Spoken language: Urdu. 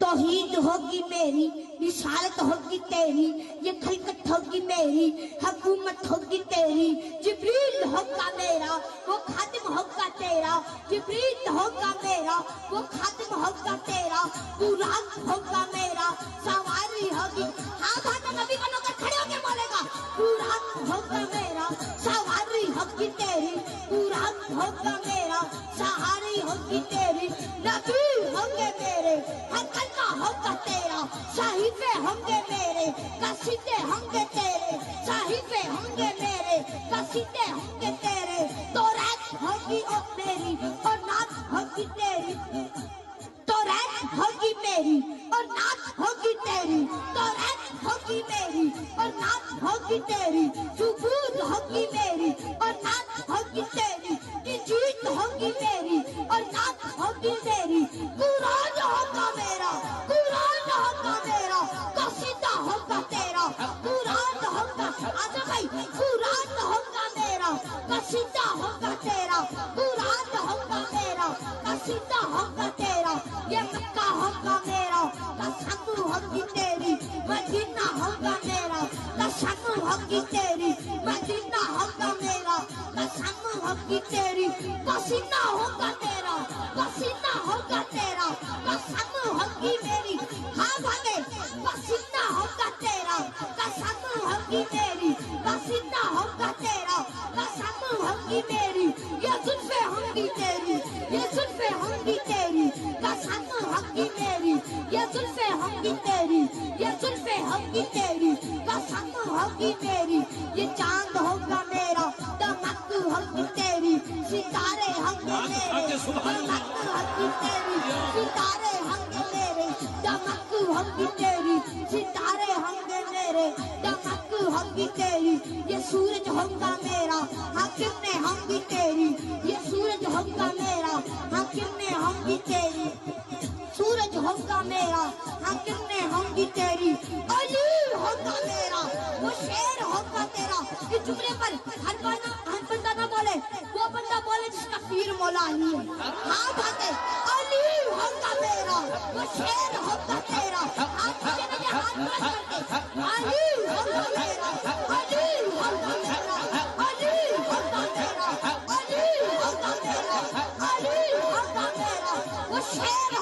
توحید ہوگی میری، رسالت ہوگی تیری، یہ خلقت ہوگی میری، حکومت ہوگی تیری، جبریل ہوگا میرا وہ خادم ہوگا تیرا، جبریل ہوگا میرا وہ خادم ہوگا تیرا، قرآن ہوگا میرا سواری ہوگی، ہاں بھائی نبی بنو کر کھڑے ہو کے بولے گا، قرآن ہوگا میرا سواری ہوگی تیری، قرآن ہوگا میرا سہاری ہوگی تیری، نبی ہوں گے میرے حقیقہ ہوگا تیرا، صحیفے ہوں گے میرے قصیدے ہوں گے تیرے، صحیفے ہوں گے میرے قصیدے ہوں گے تیرے، توریت ہوگی اور میری اور نعت ہوگی تیری، توریت ہوگی میری اور نعت ہوگی تیری، توریت ہوگی میری اور نعت ہوگی تیری، زبور ہوگی میری اور نعت ہوگی تیری، انجیل ہوگی میری اور نعت ہوگی تیری، قرآن ہوگا میرا، قرآن ہوگا میرا قصیدہ ہوگا تیرا، قرآن ہوگا آجا بھائی، قرآن ہوگا میرا قصیدہ ہوگا تیرا، قرآن ہوگا میرا قصیدہ ہوگا تیرا، یہ مکہ ہوگا میرا قسم ہوگی تیری، مدینہ ہوگا میرا قسم ہوگی تیری، مدینہ ہوگا میرا قسم ہوگی تیری، پسینہ ہوگا تیرا، پسینہ ہوگا تیرا قسم ہوگی میری، ہاں بھاگے پسینہ ہوگا تیرا قسم ہوگی میری، پسینہ ہوگا تیرا قسم ہوگی میری، یہ زلفیں ہوں گی تیری، یہ زلفیں ہوں گی تیری قسم ہوگی میری، یہ زلفیں ہوں گی تیری، یہ زلفیں ہوں گی تیری قسم ہوگی میری، یہ چاند ہوگا میرا دمک ہوگی تیری، ستارے ہوں گے میرے دمک ہوگی تیری، ستارے ہوں گے میرے دمک ہوگی تیری، ستارے ہوں گے میرے دمک ہوگی تیری، یہ سورج ہوگا میرا حاکم نے ہوں گی تیری، یہ سورج ہوگا میرا حاکم نے ہوں گی تیری، سورج ہوگا میرا حاکم نے ہوں گی تیری، علی ہوگا میرا وہ شیر ہوگا تیرا، اس جملے پر ہر بندہ نہ بولے، وہ بندہ بولے جس کا پیر مولا علی ہے، ہاں بھاتے علی ہوگا میرا وہ شیر ہوگا تیرا، آپ مجھے مجھے ہاتھ بلند کر کے علی ہوگا میرا، علی ہوگا میرا، علی ہوگا میرا، علی ہوگا میرا، علی ہوگا میرا وہ شیر